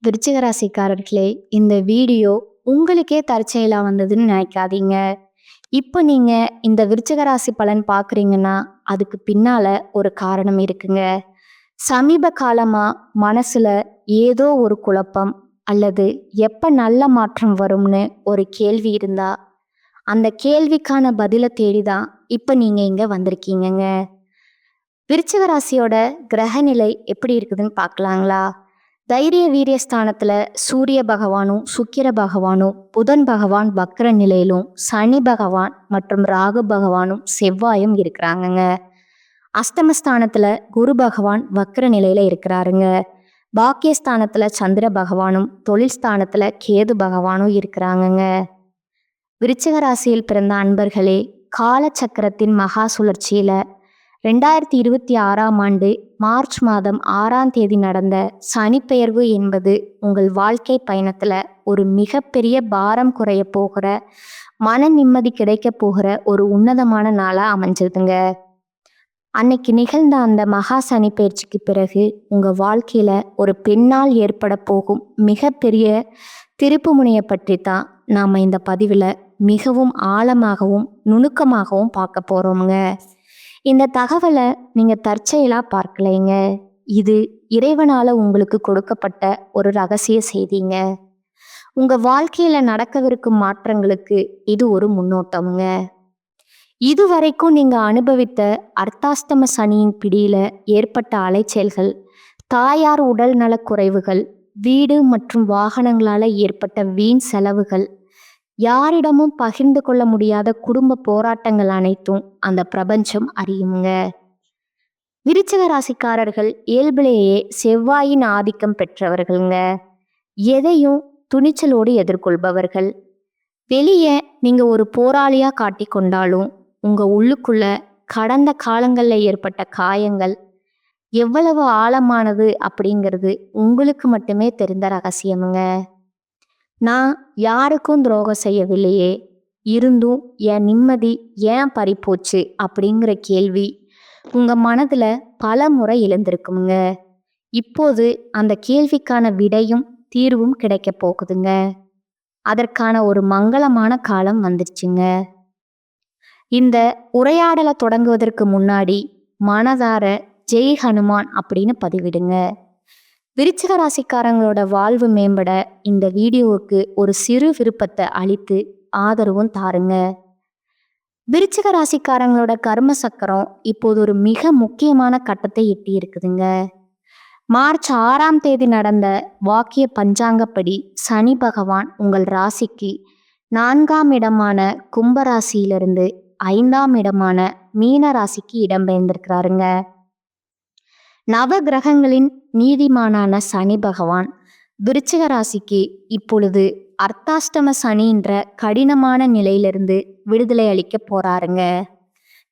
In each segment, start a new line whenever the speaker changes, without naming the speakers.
விருச்சிக ராசிக்காரர்களே, இந்த வீடியோ உங்களுக்கே தற்செயலா வந்ததுன்னு நினைக்காதீங்க. இப்போ நீங்க இந்த விருச்சிக ராசி பலன் பார்க்குறீங்கன்னா, அதுக்கு பின்னால ஒரு காரணம் இருக்குங்க. சமீப காலமா மனசுல ஏதோ ஒரு குழப்பம் அல்லது எப்ப நல்ல மாற்றம் வரும்னு ஒரு கேள்வி இருந்தா, அந்த கேள்விக்கான பதில தேடி தான் இப்ப நீங்க இங்க வந்திருக்கீங்கங்க. விருச்சிக ராசியோட கிரகநிலை எப்படி இருக்குதுன்னு பார்க்கலாங்களா? தைரிய வீரிய ஸ்தானத்துல சூரிய பகவானும் சுக்கிர பகவானும் புதன் பகவான் வக்ர நிலையிலும் சனி பகவான் மற்றும் ராகு பகவானும் செவ்வாயும் இருக்கிறாங்கங்க. அஷ்டமஸ்தானத்துல குரு பகவான் வக்ர நிலையில இருக்கிறாருங்க. பாக்கியஸ்தானத்துல சந்திர பகவானும் தொழில் ஸ்தானத்துல கேது பகவானும் இருக்கிறாங்கங்க. விருச்சிக ராசியில் பிறந்த அன்பர்களே, காலச்சக்கரத்தின் மகா சுழற்சியில 2026ஆம் ஆண்டு மார்ச் மாதம் 6ஆம் தேதி நடந்த சனிப்பெயர்வு என்பது உங்கள் வாழ்க்கை பயணத்துல ஒரு மிகப்பெரிய பாரம் குறைய போகிற, மன நிம்மதி கிடைக்க போகிற ஒரு உன்னதமான நாளா அமைஞ்சதுங்க. அன்னைக்கு நிகழ்ந்த அந்த மகா சனி பயிற்சிக்கு பிறகு உங்க வாழ்க்கையில ஒரு பெண்ணால் ஏற்பட போகும் மிகப்பெரிய திருப்பு முனையை பற்றி தான் நாம இந்த பதிவுல மிகவும் ஆழமாகவும் நுணுக்கமாகவும் பார்க்க போறோம்ங்க. இந்த தகவலை நீங்க தற்செயலா பார்க்கலைங்க. இது இறைவனால உங்களுக்கு கொடுக்கப்பட்ட ஒரு ரகசிய செய்திங்க. உங்க வாழ்க்கையில நடக்கவிருக்கும் மாற்றங்களுக்கு இது ஒரு முன்னோட்டமுங்க. இதுவரைக்கும் நீங்க அனுபவித்த அர்த்தாஷ்டம சனியின் பிடியில ஏற்பட்ட அலைச்சல்கள், தாயார் உடல் நலக்குறைவுகள், வீடு மற்றும் வாகனங்களால ஏற்பட்ட வீண் செலவுகள், யாரிடமும் பகிர்ந்து கொள்ள முடியாத குடும்ப போராட்டங்கள் அனைத்தும் அந்த பிரபஞ்சம் அறியுங்க. விருச்சிக ராசிக்காரர்கள் இயல்பிலேயே செவ்வாயின் ஆதிக்கம் பெற்றவர்கள்ங்க. எதையும் துணிச்சலோடு எதிர்கொள்பவர்கள். வெளியே நீங்க ஒரு போராளியா காட்டிக்கொண்டாலும் உங்க உள்ளுக்குள்ள கடந்த காலங்கள்ல ஏற்பட்ட காயங்கள் எவ்வளவு ஆழமானது அப்படிங்கிறது உங்களுக்கு மட்டுமே தெரிந்த ரகசியமுங்க. நான் யாருக்கும் துரோகம் செய்யவில்லையே, இருந்தும் என் நிம்மதி ஏன் பறிப்போச்சு அப்படிங்கிற கேள்வி உங்க மனதுல பல முறை எழுந்திருக்குங்க. இப்போது அந்த கேள்விக்கான விடையும் தீர்வும் கிடைக்க போகுதுங்க. அதற்கான ஒரு மங்களமான காலம் வந்துருச்சுங்க. இந்த உரையாடலை தொடங்குவதற்கு முன்னாடி மனதார ஜெய் ஹனுமான் அப்படின்னு பதிவிடுங்க. விருச்சிக ராசிக்காரங்களோட வாழ்வு மேம்பட இந்த வீடியோவுக்கு ஒரு சிறு விருப்பத்தை அளித்து ஆதரவும் தாருங்க. விருச்சிக ராசிக்காரங்களோட கர்ம சக்கரம் இப்போது ஒரு மிக முக்கியமான கட்டத்தை எட்டி இருக்குதுங்க. மார்ச் 6ஆம் தேதி நடந்த வாக்கிய பஞ்சாங்கப்படி சனி பகவான் உங்கள் ராசிக்கு 4ஆம் இடமான கும்பராசியிலிருந்து 5ஆம் இடமான மீன ராசிக்கு இடம்பெயர்ந்திருக்கிறாருங்க. நவ கிரகங்களின் நீதிமானான சனி பகவான் விருச்சிக ராசிக்கு இப்பொழுது அர்த்தாஷ்டம சனின்ற கடினமான நிலையிலிருந்து விடுதலை அளிக்க போறாருங்க.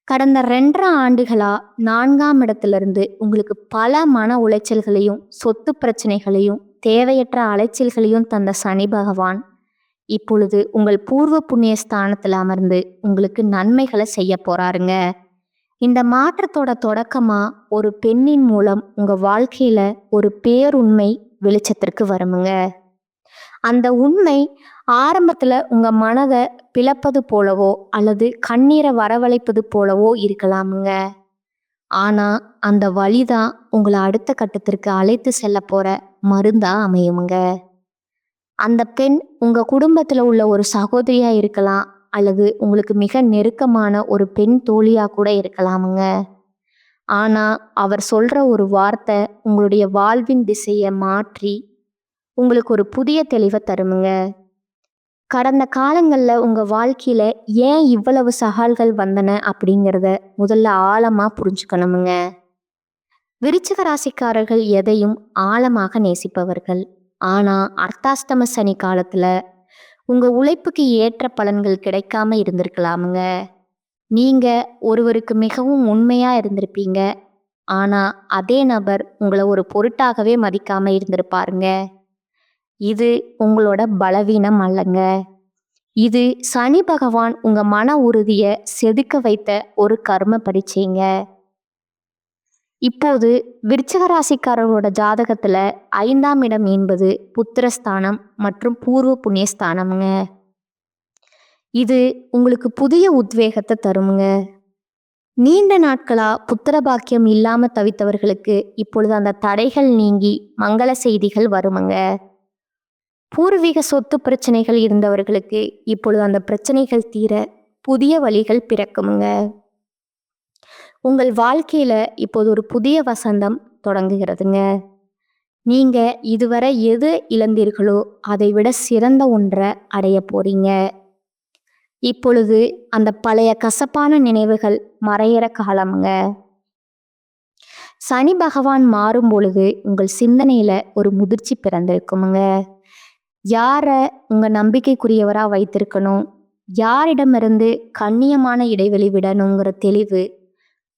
கடந்த 2.5 ஆண்டுகளா 4ஆம் இடத்திலிருந்து உங்களுக்கு பல மன உளைச்சல்களையும் சொத்து பிரச்சனைகளையும் தேவையற்ற அலைச்சல்களையும் தந்த சனி பகவான் இப்பொழுது உங்கள் பூர்வ புண்ணிய ஸ்தானத்தில் அமர்ந்து உங்களுக்கு நன்மைகளை செய்ய போறாருங்க. இந்த மாற்றத்தோட தொடக்கமா ஒரு பெண்ணின் மூலம் உங்க வாழ்க்கையில ஒரு பேருண்மை வெளிச்சத்திற்கு வருமுங்க. அந்த உண்மை ஆரம்பத்துல உங்க மனதை பிளப்பது போலவோ அல்லது கண்ணீரை வரவழைப்பது போலவோ இருக்கலாமுங்க. ஆனா அந்த வழிதான் உங்களை அடுத்த கட்டத்திற்கு அழைத்து செல்ல போற மருந்தா அமையுமுங்க. அந்த பெண் உங்க குடும்பத்துல உள்ள ஒரு சகோதரியா இருக்கலாம், அல்லது உங்களுக்கு மிக நெருக்கமான ஒரு பெண் தோழியா கூட இருக்கலாமுங்க. ஆனா அவர் சொல்ற ஒரு வார்த்தை உங்களுடைய வாழ்வின் திசையை மாற்றி உங்களுக்கு ஒரு புதிய தெளிவை தருமுங்க. கடந்த காலங்களில் உங்கள் வாழ்க்கையில் ஏன் இவ்வளவு சவால்கள் வந்தன அப்படிங்கிறத முதல்ல ஆழமாக புரிஞ்சுக்கணுமுங்க. விருச்சிக ராசிக்காரர்கள் எதையும் ஆழமாக நேசிப்பவர்கள். ஆனால் அர்த்தாஷ்டம சனி காலத்தில் உங்கள் உழைப்புக்கு ஏற்ற பலன்கள் கிடைக்காம இருந்திருக்கலாமுங்க. நீங்கள் ஒருவருக்கு மிகவும் உண்மையாக இருந்திருப்பீங்க, ஆனால் அதே நபர் உங்களை ஒரு பொருட்டாகவே மதிக்காமல் இருந்திருப்பாருங்க. இது உங்களோட பலவீனம் அல்லங்க. இது சனி பகவான் உங்க மன உறுதியை செதுக்க வைத்த ஒரு கர்ம பரீட்சைங்க. இப்போது விருச்சிக ராசிக்காரர்களோட ஜாதகத்துல 5ஆம் இடம் என்பது புத்திரஸ்தானம் மற்றும் பூர்வ புண்ணியஸ்தானம்ங்க. இது உங்களுக்கு புதிய உத்வேகத்தை தருமுங்க. நீண்ட நாட்களா புத்திர பாக்கியம் இல்லாம தவித்தவர்களுக்கு இப்பொழுது அந்த தடைகள் நீங்கி மங்கள செய்திகள் வருமுங்க. பூர்வீக சொத்து பிரச்சனைகள் இருந்தவர்களுக்கு இப்பொழுது அந்த பிரச்சனைகள் தீர புதிய வழிகள் பிறக்குமுங்க. உங்கள் வாழ்க்கையில இப்போது ஒரு புதிய வசந்தம் தொடங்குகிறதுங்க. நீங்க இதுவரை எது இழந்தீர்களோ அதை விட சிறந்த ஒன்றை அடைய போறீங்க. இப்பொழுது அந்த பழைய கசப்பான நினைவுகள் மறையிற காலமுங்க. சனி பகவான் மாறும் பொழுது உங்கள் சிந்தனையில ஒரு முதிர்ச்சி பிறந்திருக்குமுங்க. யார உங்க நம்பிக்கைக்குரியவரா வைத்திருக்கணும், யாரிடமிருந்து கண்ணியமான இடைவெளி விடணுங்கிற தெளிவு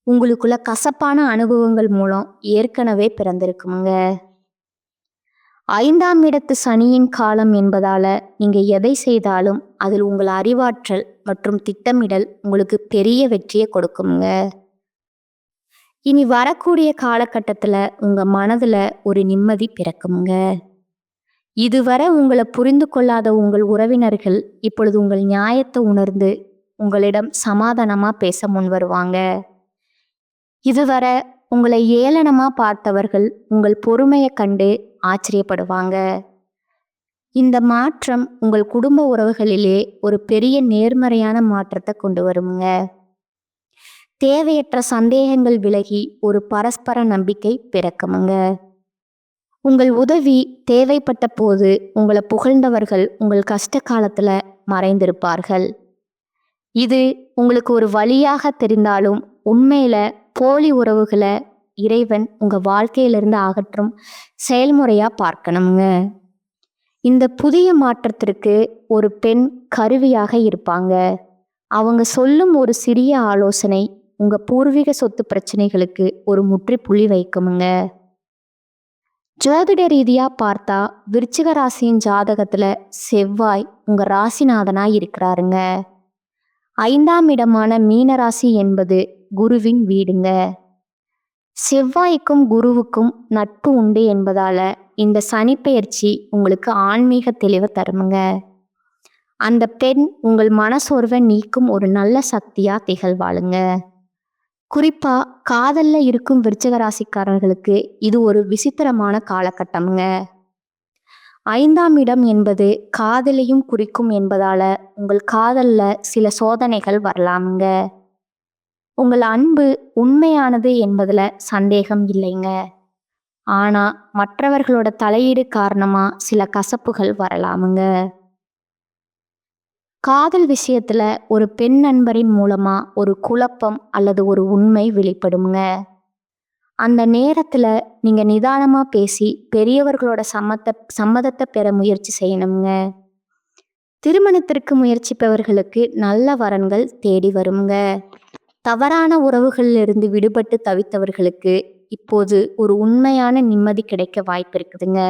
உங்களுக்குள்ள கசப்பான அனுபவங்கள் மூலம் ஏற்கனவே பிறந்திருக்குமுங்க. 5ஆம் இடத்து சனியின் காலம் என்பதால நீங்க எதை செய்தாலும் அதில் உங்கள் அறிவாற்றல் மற்றும் திட்டமிடல் உங்களுக்கு பெரிய வெற்றியை கொடுக்குமுங்க. இனி வரக்கூடிய காலகட்டத்துல உங்க மனதுல ஒரு நிம்மதி பிறக்குமுங்க. இதுவரை உங்களை புரிந்து கொள்ளாத உங்கள் உறவினர்கள் இப்பொழுது உங்கள் நியாயத்தை உணர்ந்து உங்களிடம் சமாதானமா பேச முன் வருவாங்க. இதுவரை உங்களை ஏளனமா பார்த்தவர்கள் உங்கள் பொறுமையை கண்டு ஆச்சரியப்படுவாங்க. இந்த மாற்றம் உங்கள் குடும்ப உறவுகளிலே ஒரு பெரிய நேர்மறையான மாற்றத்தை கொண்டு வருமுங்க. தேவையற்ற சந்தேகங்கள் விலகி ஒரு பரஸ்பர நம்பிக்கை பிறக்குமுங்க. உங்கள் உதவி தேவைப்பட்ட போது உங்களை புகழ்ந்தவர்கள் உங்கள் கஷ்ட காலத்துல மறைந்திருப்பார்கள். இது உங்களுக்கு ஒரு வழியாக தெரிந்தாலும் உண்மையில போலி உறவுகளை இறைவன் உங்க வாழ்க்கையிலிருந்து அகற்றும் செயல்முறையா பார்க்கணுங்க. இந்த புதிய மாற்றத்திற்கு ஒரு பெண் கருவியாக இருப்பாங்க. அவங்க சொல்லும் ஒரு சிறிய ஆலோசனை உங்க பூர்வீக சொத்து பிரச்சனைகளுக்கு ஒரு முற்றுப்புள்ளி வைக்குமுங்க. ஜோதிட ரீதியா பார்த்தா விருச்சிக ராசியின் ஜாதகத்துல செவ்வாய் உங்க ராசிநாதனா இருக்கிறாருங்க. 5ஆம் இடமான மீனராசி என்பது குருவின் வீடுங்க. செவ்வாய்க்கும் குருவுக்கும் நட்பு உண்டு என்பதால இந்த சனிப்பெயர்ச்சி உங்களுக்கு ஆன்மீக தெளிவை தருமுங்க. அந்த பெண் உங்கள் மனசோர்வை நீக்கும் ஒரு நல்ல சக்தியா திகழ்வாளுங்க. குறிப்பா காதல்ல இருக்கும் விருச்சிக ராசிக்காரர்களுக்கு இது ஒரு விசித்திரமான காலகட்டம்ங்க. 5ஆம் இடம் என்பது காதலையும் குறிக்கும் என்பதால உங்கள் காதல்ல சில சோதனைகள் வரலாமுங்க. உங்கள் அன்பு உண்மையானது என்பதுல சந்தேகம் இல்லைங்க. ஆனா மற்றவர்களோட தலையீடு காரணமா சில கசப்புகள் வரலாமுங்க. காதல் விஷயத்துல ஒரு பெண் நண்பரின் மூலமா ஒரு குழப்பம் அல்லது ஒரு உண்மை வெளிப்படுங்க. அந்த நேரத்துல நீங்க நிதானமா பேசி பெரியவர்களோட சம்மதத்தை பெற முயற்சி செய்யணுங்க. திருமணத்திற்கு முயற்சிப்பவர்களுக்கு நல்ல வரன்கள் தேடி வருங்க. தவறான உறவுகளிலிருந்து விடுபட்டு தவித்தவர்களுக்கு இப்போது ஒரு உண்மையான நிம்மதி கிடைக்க வாய்ப்பு இருக்குதுங்க.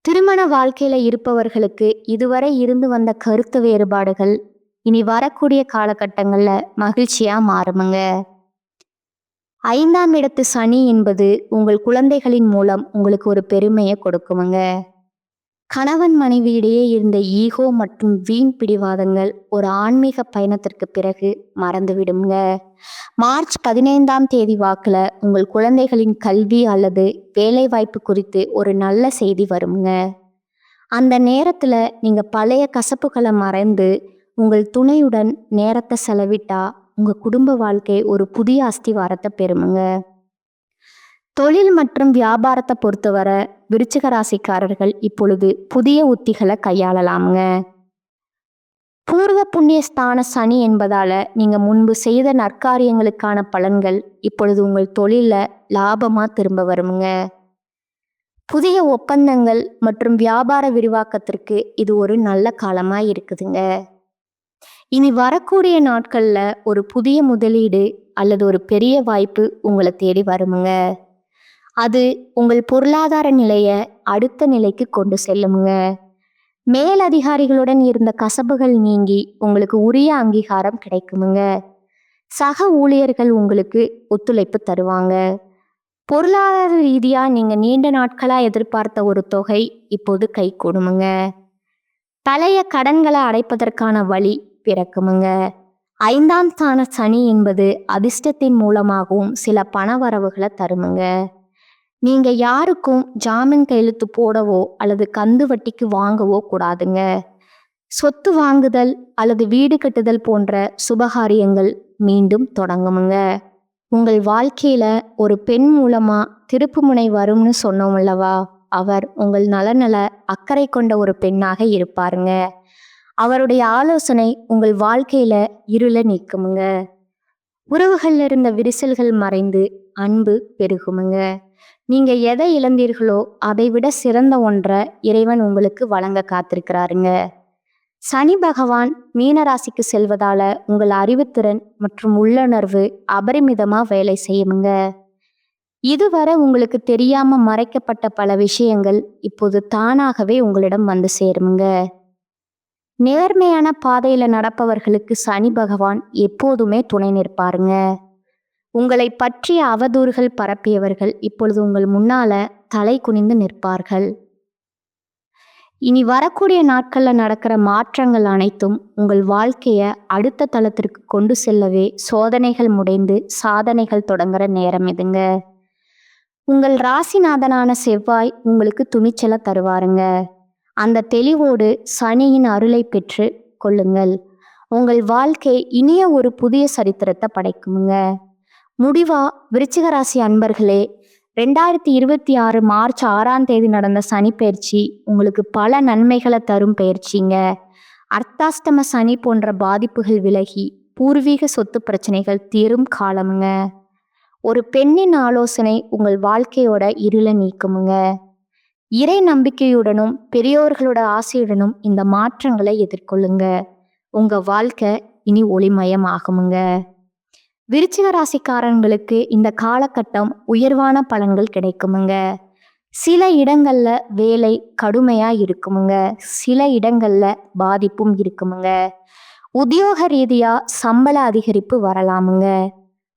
திருமண வாழ்க்கையில இருப்பவர்களுக்கு இதுவரை இருந்து வந்த கருத்து வேறுபாடுகள் இனி வரக்கூடிய காலகட்டங்கள்ல மகிழ்ச்சியா மாறுமுங்க. 5ஆம் இடத்து சனி என்பது உங்கள் குழந்தைகளின் மூலம் உங்களுக்கு ஒரு பெருமையை கொடுக்குமுங்க. கணவன் மனைவியிடையே இருந்த ஈகோ மற்றும் வீண் பிடிவாதங்கள் ஒரு ஆன்மீக பயணத்திற்கு பிறகு மறந்துவிடுங்க. மார்ச் 15ஆம் தேதி வாக்குல உங்கள் குழந்தைகளின் கல்வி அல்லது வேலை வாய்ப்பு குறித்து ஒரு நல்ல செய்தி வருங்க. அந்த நேரத்துல நீங்க பழைய கசப்புகளை மறைந்து உங்கள் துணையுடன் நேரத்தை செலவிட்டா உங்க குடும்ப வாழ்க்கை ஒரு புதிய அஸ்திவாரத்தை பெறுமுங்க. தொழில் மற்றும் வியாபாரத்தை பொறுத்தவரை விருச்சிக ராசிக்காரர்கள் இப்பொழுது புதிய உத்திகளை கையாளலாமுங்க. பூர்வ புண்ணியஸ்தான சனி என்பதால நீங்க முன்பு செய்த நற்காரியங்களுக்கான பலன்கள் இப்பொழுது உங்கள் தொழில லாபமா திரும்ப வருமுங்க. புதிய ஒப்பந்தங்கள் மற்றும் வியாபார விரிவாக்கத்திற்கு இது ஒரு நல்ல காலமா இருக்குதுங்க. இனி வரக்கூடிய நாட்கள்ல ஒரு புதிய முதலீடு அல்லது ஒரு பெரிய வாய்ப்பு உங்களை தேடி வருமுங்க. அது உங்கள் பொருளாதார நிலையை அடுத்த நிலைக்கு கொண்டு செல்லுமுங்க. மேலதிகாரிகளுடன் இருந்த கசப்புகள் நீங்கி உங்களுக்கு உரிய அங்கீகாரம் கிடைக்குமுங்க. சக ஊழியர்கள் உங்களுக்கு ஒத்துழைப்பு தருவாங்க. பொருளாதார ரீதியா நீங்க நீண்ட நாட்களா எதிர்பார்த்த ஒரு தொகை இப்போது கைகூடுமுங்க. பழைய கடன்களை அடைப்பதற்கான வழி பிறக்குமுங்க. 5ஆம் ஸ்தான சனி என்பது அதிர்ஷ்டத்தின் மூலமாகவும் சில பணவரவுகளை தருமுங்க. நீங்க யாருக்கும் ஜாமீன் கையெழுத்து போடவோ அல்லது கந்து வட்டிக்கு வாங்கவோ கூடாதுங்க. சொத்து வாங்குதல் அல்லது வீடு கட்டுதல் போன்ற சுபகாரியங்கள் மீண்டும் தொடங்குமுங்க. உங்கள் வாழ்க்கையில ஒரு பெண் மூலமா திருப்புமுனை வரும்னு சொன்னோம் அல்லவா? அவர் உங்கள் நலநல அக்கறை கொண்ட ஒரு பெண்ணாக இருப்பாருங்க. அவருடைய ஆலோசனை உங்கள் வாழ்க்கையில இருள நீக்குமுங்க. உறவுகள்ல இருந்த விரிசல்கள் மறைந்து அன்பு பெருகுமுங்க. நீங்க எதை இழந்தீர்களோ அதை விட சிறந்த ஒன்றை இறைவன் உங்களுக்கு வழங்க காத்திருக்கிறாருங்க. சனி பகவான் மீனராசிக்கு செல்வதால உங்கள் அறிவுத்திறன் மற்றும் உள்ளுணர்வு அபரிமிதமா வேலை செய்யுமுங்க. இதுவரை உங்களுக்கு தெரியாம மறைக்கப்பட்ட பல விஷயங்கள் இப்போது தானாகவே உங்களிடம் வந்து சேருமுங்க. நேர்மையான பாதையில நடப்பவர்களுக்கு சனி பகவான் எப்போதுமே துணை நிற்பாருங்க. உங்களை பற்றிய அவதூறுகள் பரப்பியவர்கள் இப்பொழுது உங்கள் முன்னால தலை குனிந்து நிற்பார்கள். இனி வரக்கூடிய நாட்கள்ல நடக்கிற மாற்றங்கள் அனைத்தும் உங்கள் வாழ்க்கைய அடுத்த தளத்திற்கு கொண்டு செல்லவே சோதனைகள் முடிந்து சாதனைகள் தொடங்குற நேரம் இதுங்க. உங்கள் ராசிநாதனான செவ்வாய் உங்களுக்கு துணிச்சலை தருவாருங்க. அந்த தெளிவோடு சனியின் அருளை பெற்று கொள்ளுங்கள். உங்கள் வாழ்க்கை இனிய ஒரு புதிய சரித்திரத்தை படைக்குமுங்க. முடிவா விருச்சிக ராசி அன்பர்களே, 2026 மார்ச் 6ஆம் தேதி நடந்த சனி பயிற்சி உங்களுக்கு பல நன்மைகளை தரும் பயிற்சிங்க. அர்த்தாஷ்டம சனி போன்ற பாதிப்புகள் விலகி பூர்வீக சொத்து பிரச்சனைகள் தீரும் காலமுங்க. ஒரு பெண்ணின் ஆலோசனை உங்கள் வாழ்க்கையோட இருளை நீக்குமுங்க. இறை நம்பிக்கையுடனும் பெரியோர்களோட ஆசையுடனும் இந்த மாற்றங்களை எதிர்கொள்ளுங்க. உங்க வாழ்க்கை இனி ஒளிமயம் ஆகுமுங்க. விருச்சிக ராசிக்காரங்களுக்கு இந்த காலகட்டம் உயர்வான பலன்கள் கிடைக்குமுங்க. சில இடங்கள்ல வேலை கடுமையா இருக்குமுங்க. சில இடங்கள்ல பாதிப்பும் இருக்குமுங்க. உத்தியோக ரீதியா சம்பள அதிகரிப்பு வரலாமுங்க.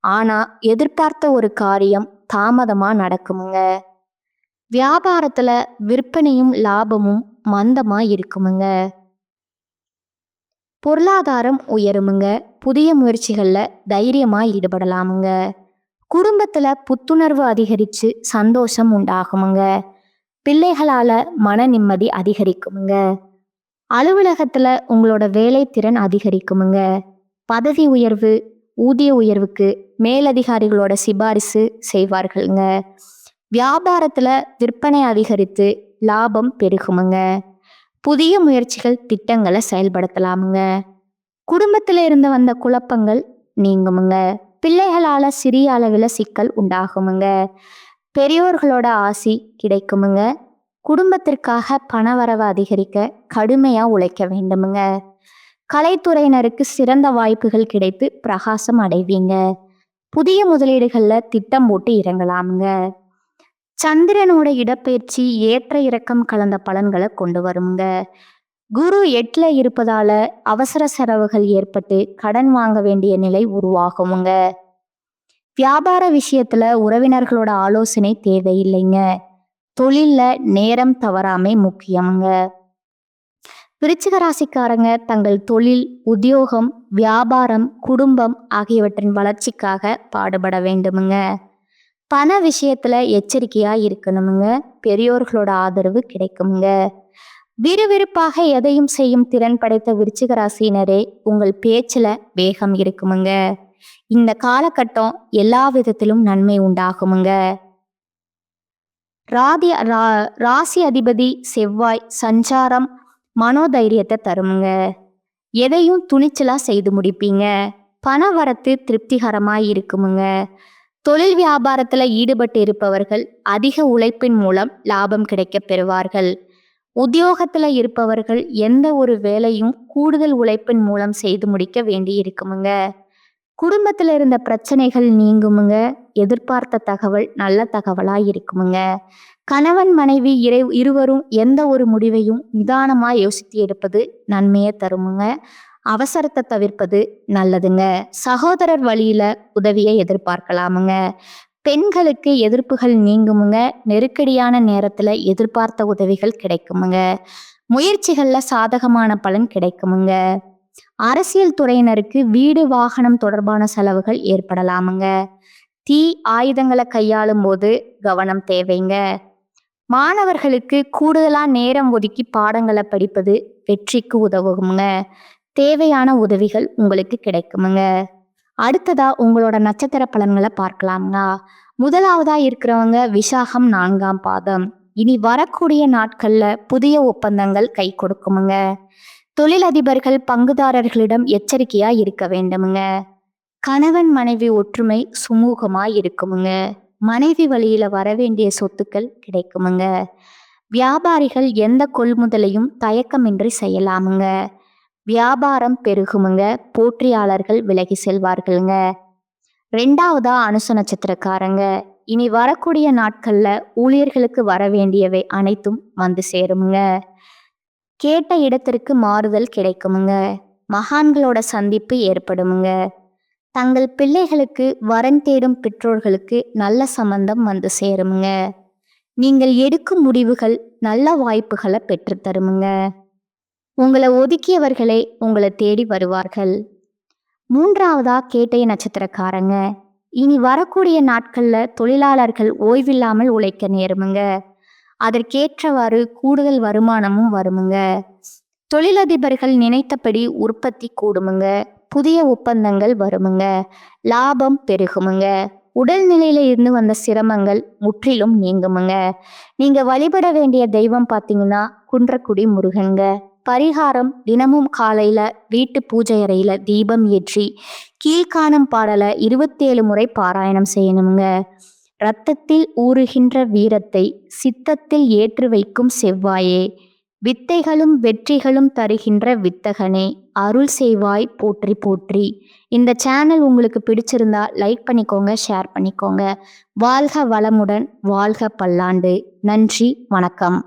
ஆனா எதிர்பார்த்த ஒரு காரியம் தாமதமா நடக்குமுங்க. வியாபாரத்துல விற்பனையும் லாபமும் மந்தமா இருக்குமுங்க. பொருளாதாரம் உயருமுங்க. புதிய முயற்சிகள்ல தைரியமா ஈடுபடலாமுங்க. குடும்பத்துல புத்துணர்வு அதிகரிச்சு சந்தோஷம் உண்டாகுமுங்க. பிள்ளைகளால மன நிம்மதி அதிகரிக்குமுங்க. அலுவலகத்துல உங்களோட வேலை திறன் அதிகரிக்குமுங்க. பதவி உயர்வு ஊதிய உயர்வுக்கு மேலதிகாரிகளோட சிபாரிசு செய்வார்களுங்க. வியாபாரத்துல விற்பனை அதிகரித்து லாபம் பெருகுமுங்க. புதிய முயற்சிகள் திட்டங்களை செயல்படுத்தலாமுங்க. குடும்பத்துல இருந்து வந்த குழப்பங்கள் நீங்குமுங்க. பிள்ளைகளால சிறிய அளவில் சிக்கல் உண்டாகுமுங்க. பெரியோர்களோட ஆசி கிடைக்குமுங்க. குடும்பத்திற்காக பணவரவு அதிகரிக்க கடுமையா உழைக்க வேண்டுமுங்க. கலைத்துறையினருக்கு சிறந்த வாய்ப்புகள் கிடைத்து பிரகாசம் அடைவீங்க. புதிய முதலீடுகள்ல திட்டம் போட்டு இறங்கலாமுங்க. சந்திரனோட இடப்பெயர்ச்சி ஏற்ற இறக்கம் கலந்த பலன்களை கொண்டு வருங்க. குரு 8ல இருப்பதால அவசர செலவுகள் ஏற்பட்டு கடன் வாங்க வேண்டிய நிலை உருவாகுமுங்க. வியாபார விஷயத்துல உறவினர்களோட ஆலோசனை தேவையில்லைங்க. தொழில்ல நேரம் தவறாமை முக்கியமுங்க. விருச்சிக ராசிக்காரங்க தங்கள் தொழில், உத்தியோகம், வியாபாரம், குடும்பம் ஆகியவற்றின் வளர்ச்சிக்காக பாடுபட வேண்டுமுங்க. பண விஷயத்துல எச்சரிக்கையா இருக்கணுமுங்க. பெரியோர்களோட ஆதரவு கிடைக்குமுங்க. விறுவிறுப்பாக எதையும் செய்யும் திறன் படைத்த விருச்சிக ராசியினரே, உங்கள் பேச்சுல வேகம் இருக்குமுங்க. இந்த காலகட்டம் எல்லா விதத்திலும் நன்மை உண்டாகுமுங்க. ராசி அதிபதி செவ்வாய் சஞ்சாரம் மனோதைரியத்தை தருமுங்க. எதையும் துணிச்சலா செய்து முடிப்பீங்க. பண வரத்து திருப்திகரமாய் இருக்குமுங்க. தொழில் வியாபாரத்துல ஈடுபட்டு இருப்பவர்கள் அதிக உழைப்பின் மூலம் லாபம் கிடைக்க பெறுவார்கள். உத்தியோகத்துல இருப்பவர்கள் எந்த ஒரு வேலையும் கூடுதல் உழைப்பின் மூலம் செய்து முடிக்க வேண்டி இருக்குமுங்க. குடும்பத்துல இருந்த பிரச்சனைகள் நீங்குமுங்க. எதிர்பார்த்த தகவல் நல்ல தகவலா இருக்குமுங்க. கணவன் மனைவி இருவரும் எந்த ஒரு முடிவையும் நிதானமா யோசித்து எடுப்பது நன்மையை தருமுங்க. அவசரத்தை தவிர்ப்பது நல்லதுங்க. சகோதரர் வழியில உதவியை எதிர்பார்க்கலாமுங்க. பெண்களுக்கு எதிர்ப்புகள் நீங்குமுங்க. நெருக்கடியான நேரத்துல எதிர்பார்த்த உதவிகள் கிடைக்குமுங்க. முயற்சிகள்ல சாதகமான பலன் கிடைக்குமுங்க. அரசியல் துறையினருக்கு வீடு வாகனம் தொடர்பான செலவுகள் ஏற்படலாமுங்க. தீ ஆயுதங்களை கையாளும் போது கவனம் தேவைங்க. மாணவர்களுக்கு கூடுதலா நேரம் ஒதுக்கி பாடங்களை படிப்பது வெற்றிக்கு உதவுங்க. தேவையான உதவிகள் உங்களுக்கு கிடைக்குமுங்க. அடுத்ததா உங்களோட நட்சத்திர பலன்களை பார்க்கலாம்ங்க. முதலாவதா இருக்கிறவங்க விசாகம் 4ஆம் பாதம். இனி வரக்கூடிய நாட்கள்ல புதிய ஒப்பந்தங்கள் கை கொடுக்குமுங்க. தொழிலதிபர்கள் பங்குதாரர்களிடம் எச்சரிக்கையா இருக்க வேண்டுமுங்க. கணவன் மனைவி ஒற்றுமை சுமூகமா இருக்குமுங்க. மனைவி வழியில வரவேண்டிய சொத்துக்கள் கிடைக்குமுங்க. வியாபாரிகள் எந்த கொள்முதலையும் தயக்கமின்றி செய்யலாமுங்க. வியாபாரம் பெருகுமுங்க. போற்றியாளர்கள் விலகி செல்வார்களுங்க. 2ஆவதா அனுச நட்சத்திரக்காரங்க. இனி வரக்கூடிய நாட்கள்ல ஊழியர்களுக்கு வர வேண்டியவை அனைத்தும் வந்து சேருமுங்க. கேட்ட இடத்திற்கு மாறுதல் கிடைக்குமுங்க. மகான்களோட சந்திப்பு ஏற்படுமுங்க. தங்கள் பிள்ளைகளுக்கு வரன் தேடும் பெற்றோர்களுக்கு நல்ல சம்பந்தம் வந்து சேருமுங்க. நீங்கள் எடுக்கும் முடிவுகள் நல்ல வாய்ப்புகளை பெற்றுத்தருமுங்க. உங்களை ஒதுக்கியவர்களே உங்களை தேடி வருவார்கள். 3ஆவதா கேட்டை நட்சத்திரக்காரங்க. இனி வரக்கூடிய நாட்கள்ல தொழிலாளர்கள் ஓய்வில்லாமல் உழைக்க நேருமுங்க. அதற்கேற்றவாறு கூடுதல் வருமானமும் வருமுங்க. தொழிலதிபர்கள் நினைத்தபடி உற்பத்தி கூடுமுங்க. புதிய ஒப்பந்தங்கள் வருமுங்க. லாபம் பெருகுமுங்க. உடல்நிலையில இருந்து வந்த சிரமங்கள் முற்றிலும் நீங்குமுங்க. நீங்க வழிபட வேண்டிய தெய்வம் பார்த்தீங்கன்னா குன்றக்குடி முருகங்க. பரிகாரம் தினமும் காலையில வீட்டு பூஜை அறையில தீபம் ஏற்றி கீழ்காணும் பாடலை 27 முறை பாராயணம் செய்யணுங்க. இரத்தத்தில் ஊறுகின்ற வீரத்தை சித்தத்தில் ஏற்று வைக்கும் செவ்வாயே, வித்தைகளும் வெற்றிகளும் தருகின்ற வித்தகனே, அருள் செய்வாய் போற்றி போற்றி. இந்த சேனல் உங்களுக்கு பிடிச்சிருந்தா லைக் பண்ணிக்கோங்க, ஷேர் பண்ணிக்கோங்க. வாழ்க வளமுடன், வாழ்க பல்லாண்டு. நன்றி, வணக்கம்.